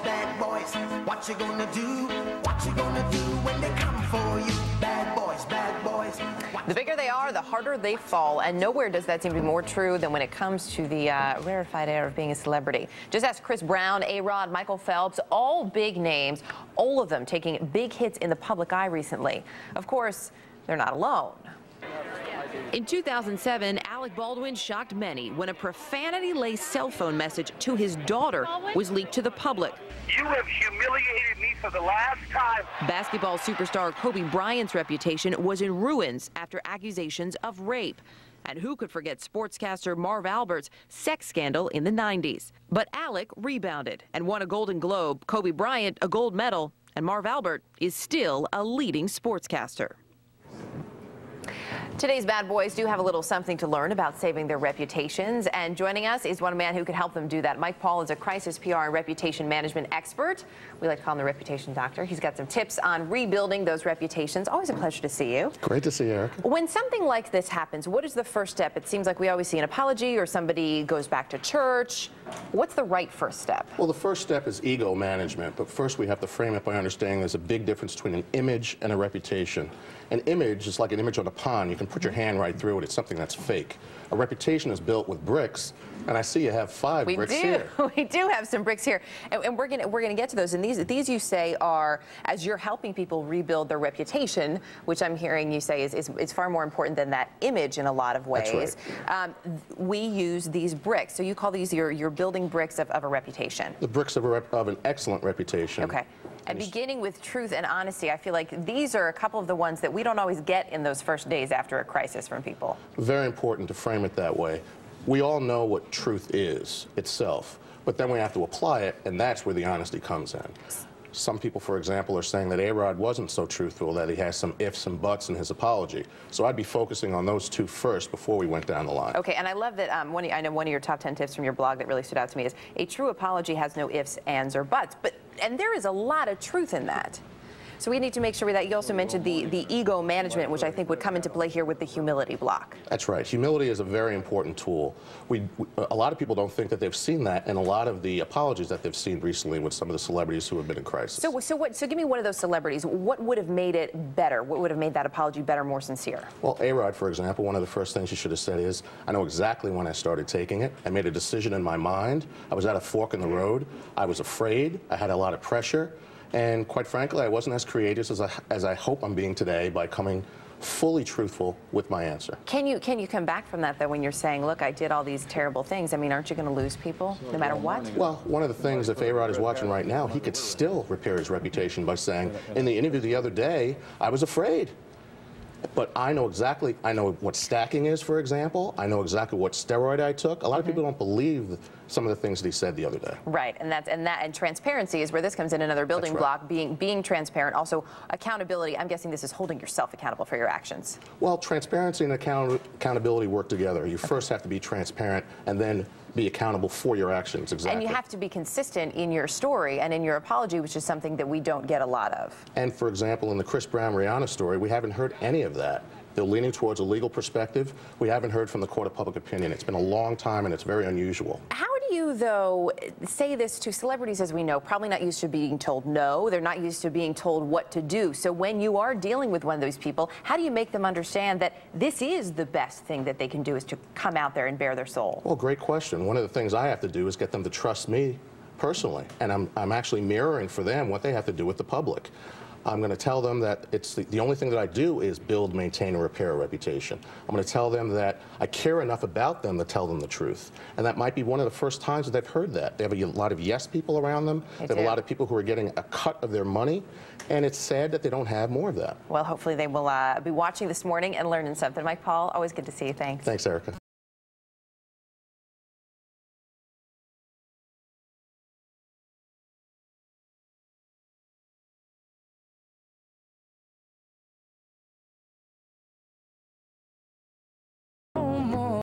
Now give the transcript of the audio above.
bad boys. What you gonna do? What you gonna do when they come for you? Bad boys, bad boys. The bigger they are, the harder they fall, and nowhere does that seem to be more true than when it comes to the rarefied air of being a celebrity. Just ask Chris Brown, A-Rod, Michael Phelps, all big names, all of them taking big hits in the public eye recently. Of course, they're not alone. In 2007, Alec Baldwin shocked many when a profanity-laced cell phone message to his daughter was leaked to the public. You have humiliated me for the last time. Basketball superstar Kobe Bryant's reputation was in ruins after accusations of rape. And who could forget sportscaster Marv Albert's sex scandal in the 90s? But Alec rebounded and won a Golden Globe, Kobe Bryant a gold medal, and Marv Albert is still a leading sportscaster. Today's bad boys do have a little something to learn about saving their reputations, and joining us is one man who could help them do that. Mike Paul is a crisis PR and reputation management expert. We like to call him the reputation doctor. He's got some tips on rebuilding those reputations. Always a pleasure to see you. Great to see you, Erica. When something like this happens, what is the first step? It seems like we always see an apology or somebody goes back to church. What's the right first step? Well, the first step is ego management, but first we have to frame it by understanding there's a big difference between an image and a reputation. An image is like an image on a pond. You can put your hand right through it. It's something that's fake. A reputation is built with bricks, and I see you have five bricks here. We do have some bricks here, and we're gonna get to those. And these you say are, as you're helping people rebuild their reputation, which I'm hearing you say is far more important than that image in a lot of ways. That's right. We use these bricks. So you call these your building bricks of a reputation. The bricks of an excellent reputation. Okay. And beginning with truth and honesty, I feel like these are a couple of the ones that we don't always get in those first days after a crisis from people. Very important to frame it that way. We all know what truth is itself, but then we have to apply it, and that's where the honesty comes in. Some people, for example, are saying that A-Rod wasn't so truthful, that he has some ifs and buts in his apology. So I'd be focusing on those two first before we went down the line. Okay, and I love that I know one of your top 10 tips from your blog that really stood out to me is a true apology has no ifs, ands, or buts. And there is a lot of truth in that. So we need to make sure that you also mentioned the ego management, which I think would come into play here with the humility block. That's right. Humility is a very important tool. A lot of people don't think that they've seen that in a lot of the apologies that they've seen recently with some of the celebrities who have been in crisis. So give me one of those celebrities. What would have made it better? What would have made that apology better, more sincere? Well, A-Rod, for example, one of the first things you should have said is, I know exactly when I started taking it. I made a decision in my mind. I was at a fork in the road. I was afraid. I had a lot of pressure. And quite frankly, I wasn't as courageous as I hope I'm being today by coming fully truthful with my answer. Can you come back from that, though, when you're saying, look, I did all these terrible things? I mean, aren't you going to lose people no matter what? Well, one of the things, if A-Rod is watching right now, he could still repair his reputation by saying, in the interview the other day, I was afraid. But I know what stacking is, for example. I know exactly what steroid I took. A lot of people don't believe some of the things that he said the other day. Right, and transparency is where this comes in, another building block, being transparent. Also, accountability. I'm guessing this is holding yourself accountable for your actions. Well, transparency and accountability work together. You first have to be transparent and then be accountable for your actions. Exactly. And you have to be consistent in your story and in your apology, which is something that we don't get a lot of. And for example, in the Chris Brown Rihanna story, we haven't heard any of that. They're leaning towards a legal perspective. We haven't heard from the court of public opinion. It's been a long time, and it's very unusual. How do you, though, say this to celebrities, as we know, probably not used to being told no. They're not used to being told what to do. So when you are dealing with one of those people, how do you make them understand that this is the best thing that they can do, is to come out there and bare their soul? Well, great question. One of the things I have to do is get them to trust me personally, and I'm actually mirroring for them what they have to do with the public. I'm going to tell them that it's the only thing that I do is build, maintain, and repair a reputation. I'm going to tell them that I care enough about them to tell them the truth. And that might be one of the first times that they've heard that. They have a lot of yes people around them. They have a lot of people who are getting a cut of their money. And it's sad that they don't have more of that. Well, hopefully they will be watching this morning and learning something. Mike Paul, always good to see you. Thanks. Thanks, Erica.